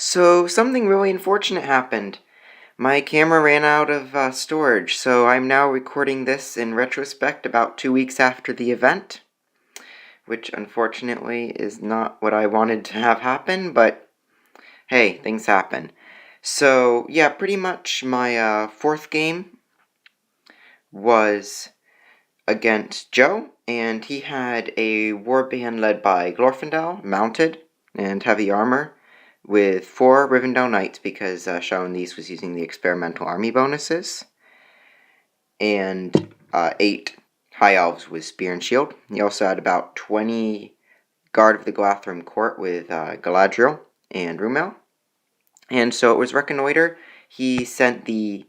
So, something really unfortunate happened. My camera ran out of storage, so I'm now recording this in retrospect about 2 weeks after the event, which unfortunately is not what I wanted to have happen, but hey, things happen. So, yeah, pretty much my fourth game was against Joe, and he had a warband led by Glorfindel, mounted, and heavy armor, with 4 Rivendell Knights, because Sharon These was using the experimental army bonuses, and 8 High Elves with Spear and Shield. He also had about 20 Guard of the Glathrim Court with Galadriel and Rumel. And so it was Reconnoiter. He sent the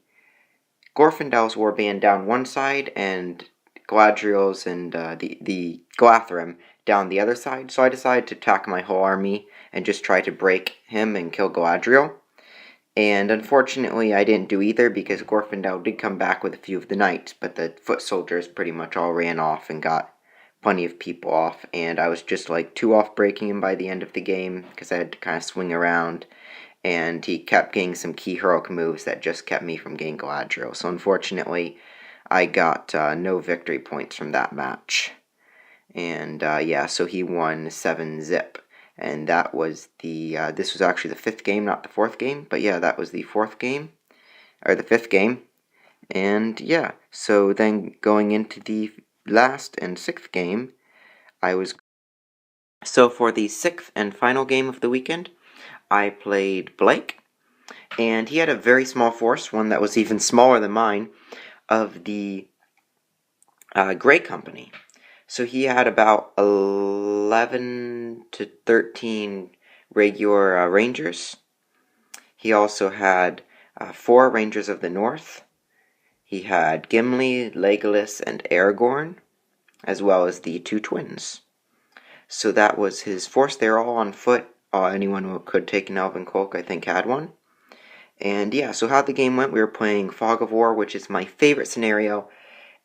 Glorfindel's warband down one side, and Galadriel's and the Glathrim down the other side. So I decided to attack my whole army and just try to break him and kill Galadriel. And unfortunately, I didn't do either because Glorfindel did come back with a few of the knights, but the foot soldiers pretty much all ran off and got plenty of people off. And I was just like 2 off breaking him by the end of the game because I had to kind of swing around. And he kept getting some key heroic moves that just kept me from getting Galadriel. So unfortunately, I got no victory points from that match. And yeah, so he won 7-zip. And that was this was actually the 5th game, not the 4th game. But yeah, that was the 4th game, or the 5th game. And yeah, so then going into the last and 6th game, So for the 6th and final game of the weekend, I played Blake. And he had a very small force, one that was even smaller than mine, of the Grey Company. So he had about 11 to 13 regular Rangers. He also had 4 Rangers of the North. He had Gimli, Legolas, and Aragorn, as well as the 2 twins. So that was his force. They were all on foot. Anyone who could take an elven cloak, I think, had one. And yeah, so how the game went, we were playing Fog of War, which is my favorite scenario.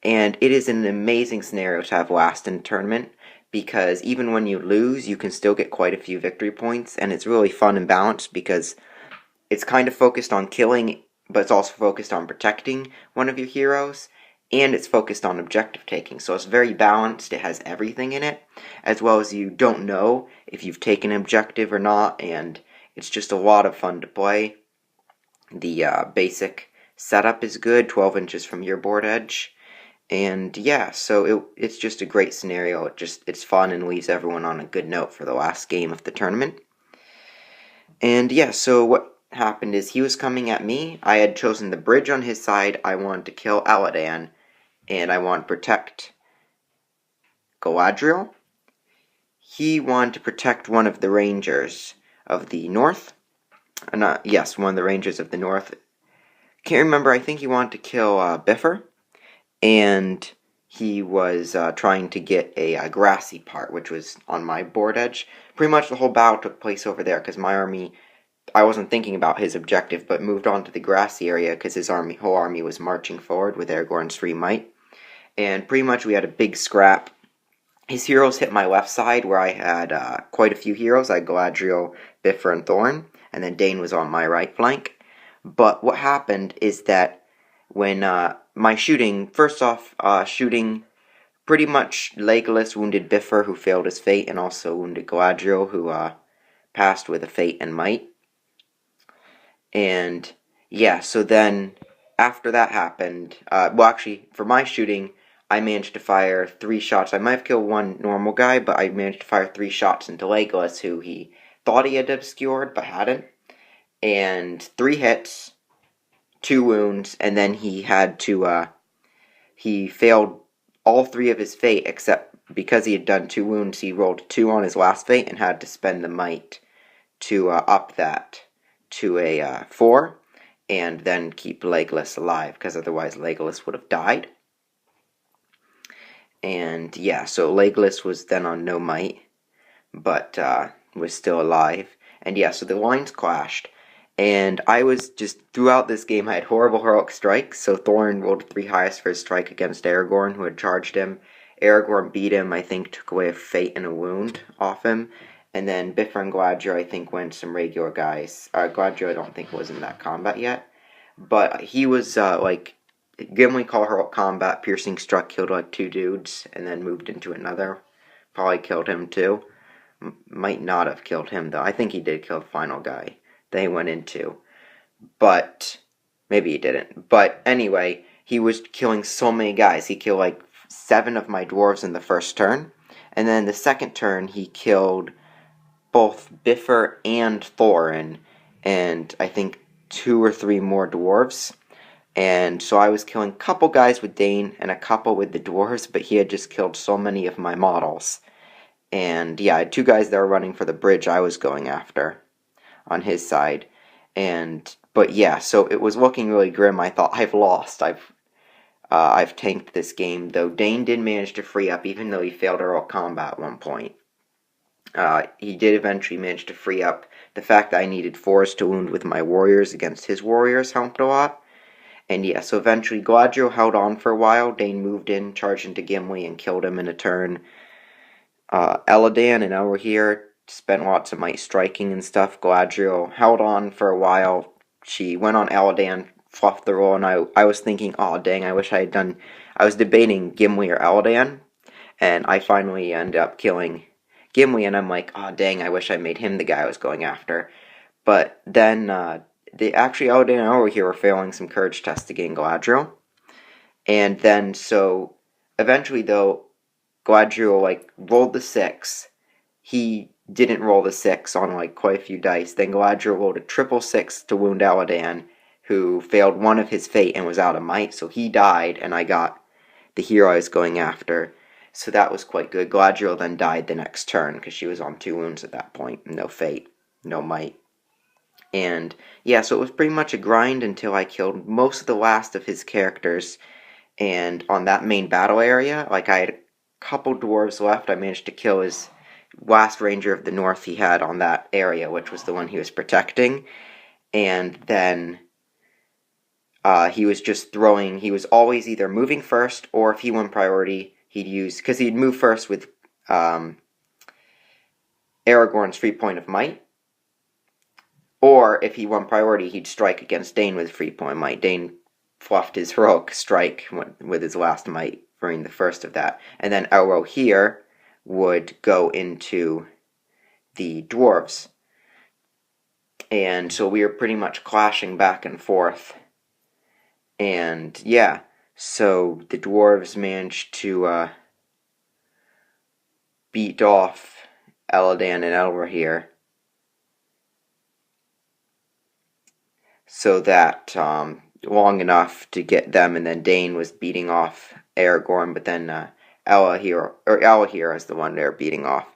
And it is an amazing scenario to have last in the tournament, because even when you lose, you can still get quite a few victory points, and it's really fun and balanced because it's kind of focused on killing, but it's also focused on protecting one of your heroes, and it's focused on objective taking. So it's very balanced, it has everything in it, as well as you don't know if you've taken an objective or not, and it's just a lot of fun to play. The basic setup is good, 12 inches from your board edge. And yeah, so it's just a great scenario. It's fun and leaves everyone on a good note for the last game of the tournament. And yeah, so what happened is he was coming at me. I had chosen the bridge on his side. I wanted to kill Aladan, and I wanted to protect Galadriel. He wanted to protect one of the Rangers of the North. Yes, one of the Rangers of the North. Can't remember, I think he wanted to kill Biffer. And he was trying to get a grassy part, which was on my board edge. Pretty much the whole battle took place over there, because my army, I wasn't thinking about his objective, but moved on to the grassy area, because his whole army was marching forward with Aragorn's 3 might. And pretty much we had a big scrap. His heroes hit my left side, where I had quite a few heroes. I had Galadriel, Biffer, and Thorin, and then Dane was on my right flank. But what happened is that when my shooting, first off, shooting pretty much Legolas wounded Biffer, who failed his fate, and also wounded Galadriel, who passed with a fate and might. And yeah, so then after that happened, well, actually, for my shooting, I managed to fire 3 shots. I might have killed one normal guy, but I managed to fire 3 shots into Legolas, who he thought he had obscured, but hadn't. And 3 hits, 2 wounds, and then he had to, he failed all 3 of his fate, except because he had done 2 wounds, he rolled 2 on his last fate and had to spend the might to up that to a 4, and then keep Legolas alive, because otherwise Legolas would have died. And yeah, so Legolas was then on no might, but was still alive. And yeah, so the lines clashed. And I was just, throughout this game, I had horrible heroic strikes. So Thorin rolled 3 highest for his strike against Aragorn, who had charged him. Aragorn beat him, I think, took away a fate and a wound off him. And then Biffer and Galadriel, I think, went some regular guys. Galadriel, I don't think, was in that combat yet. But he was, Gimli called her combat, piercing struck, killed, 2 dudes, and then moved into another. Probably killed him, too. Might not have killed him, though. I think he did kill the final guy that he went into. But, maybe he didn't. But, anyway, he was killing so many guys. He killed, 7 of my dwarves in the first turn. And then the second turn, he killed both Biffer and Thorin, and I think 2 or 3 more dwarves. And so I was killing a couple guys with Dane and a couple with the dwarves, but he had just killed so many of my models. And yeah, I had 2 guys that were running for the bridge I was going after on his side. But yeah, so it was looking really grim. I thought, I've lost. I've tanked this game, though Dane did manage to free up, even though he failed heroic combat at one point. He did eventually manage to free up. The fact that I needed 4s to wound with my warriors against his warriors helped a lot. And yeah, so eventually Galadriel held on for a while. Dane moved in, charged into Gimli, and killed him in a turn. Elladan and Elrohir spent lots of might striking and stuff. Galadriel held on for a while. She went on Elladan, fluffed the roll, and I was thinking, oh dang, I wish I had done... I was debating Gimli or Elladan, and I finally ended up killing Gimli, and I'm like, oh dang, I wish I made him the guy I was going after. But then, actually Elladan and Elrohir were failing some courage tests to gain Galadriel. And then, so, eventually though, Galadriel, rolled the 6. He didn't roll the 6 on, quite a few dice. Then Galadriel rolled a triple 6 to wound Elladan, who failed one of his fate and was out of might, so he died, and I got the hero I was going after. So that was quite good. Galadriel then died the next turn, because she was on 2 wounds at that point. No fate, no might. And, yeah, so it was pretty much a grind until I killed most of the last of his characters. And on that main battle area, I had a couple dwarves left. I managed to kill his last ranger of the north he had on that area, which was the one he was protecting. And then he was just throwing... He was always either moving first, or if he won priority... He'd use, because he'd move first with Aragorn's free point of might, or if he won priority, he'd strike against Dane with free point of might. Dane fluffed his heroic strike with his last might during the first of that, and then Elrohir would go into the dwarves, and so we were pretty much clashing back and forth, and yeah. So the dwarves managed to beat off Elladan and Elrohir, so that long enough to get them, and then Dane was beating off Aragorn, but then Elrohir is the one they're beating off.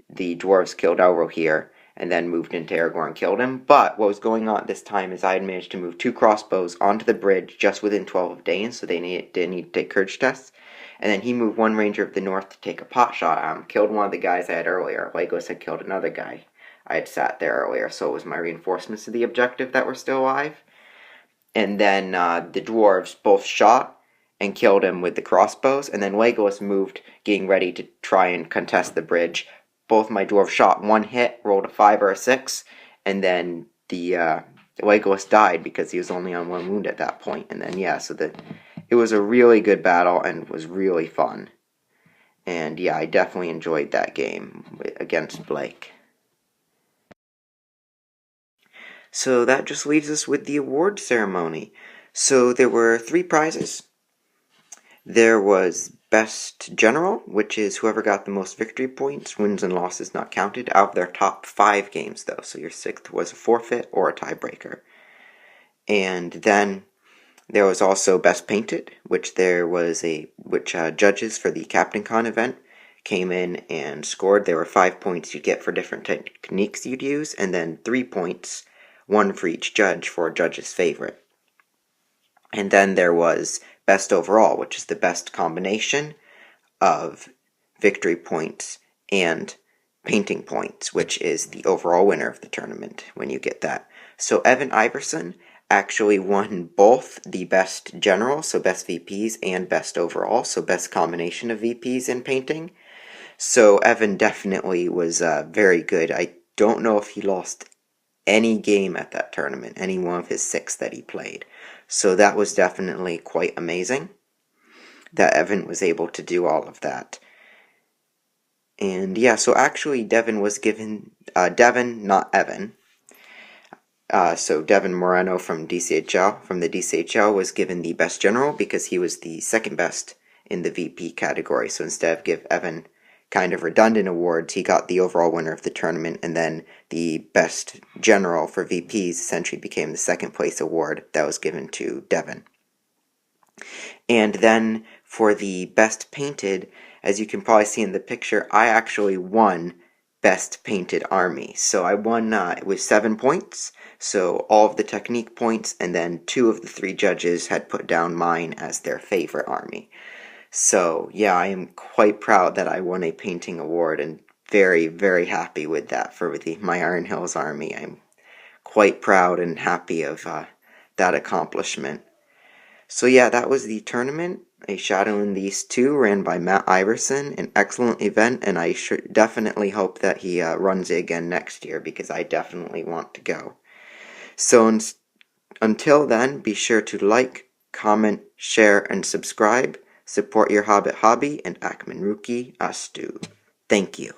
The dwarves killed Elrohir, and then moved into Aragorn and killed him. But what was going on at this time is I had managed to move 2 crossbows onto the bridge just within 12 of Dane, so they didn't need to take courage tests. And then he moved 1 ranger of the north to take a pot shot at him, killed one of the guys I had earlier. Legolas had killed another guy I had sat there earlier, so it was my reinforcements of the objective that were still alive. And then the dwarves both shot and killed him with the crossbows, and then Legolas moved, getting ready to try and contest the bridge. Both my dwarves shot, 1 hit, rolled a 5 or a 6, and then the Legolas died because he was only on 1 wound at that point. And then, yeah, so it was a really good battle and was really fun. And yeah, I definitely enjoyed that game against Blake. So that just leaves us with the award ceremony. So there were 3 prizes. There was Best General, which is whoever got the most victory points, wins and losses not counted, out of their top 5 games, though. So your 6th was a forfeit or a tiebreaker. And then there was also Best Painted, which judges for the CaptainCon event came in and scored. There were 5 points you'd get for different techniques you'd use, and then 3 points, 1 for each judge, for a judge's favorite. And then there was Best Overall, which is the best combination of victory points and painting points, which is the overall winner of the tournament when you get that. So Evan Iverson actually won both the Best General, so Best VPs, and Best Overall, so best combination of VPs in painting. So Evan definitely was very good. I don't know if he lost any game at that tournament, any one of his 6 that he played. So that was definitely quite amazing that Evan was able to do all of that. And yeah, so actually Devin was given, Devin, not Evan. So Devin Moreno from the DCHL, was given the best general because he was the second best in the VP category. So instead of give Evan kind of redundant awards, he got the overall winner of the tournament, and then the best general for VPs essentially became the second place award that was given to Devin. And then for the best painted, as you can probably see in the picture, I actually won best painted army. So I won with 7 points. So all of the technique points, and then 2 of the 3 judges had put down mine as their favorite army. So yeah, I am quite proud that I won a painting award, and very, very happy with that for my Iron Hills army. I'm quite proud and happy of that accomplishment. So yeah, that was the tournament. A Shadow in the East 2 ran by Matt Iverson, an excellent event, and I definitely hope that he runs it again next year because I definitely want to go. So until then, be sure to like, comment, share, and subscribe. Support your Hobbit hobby, and Akman Ruki Astu. Thank you.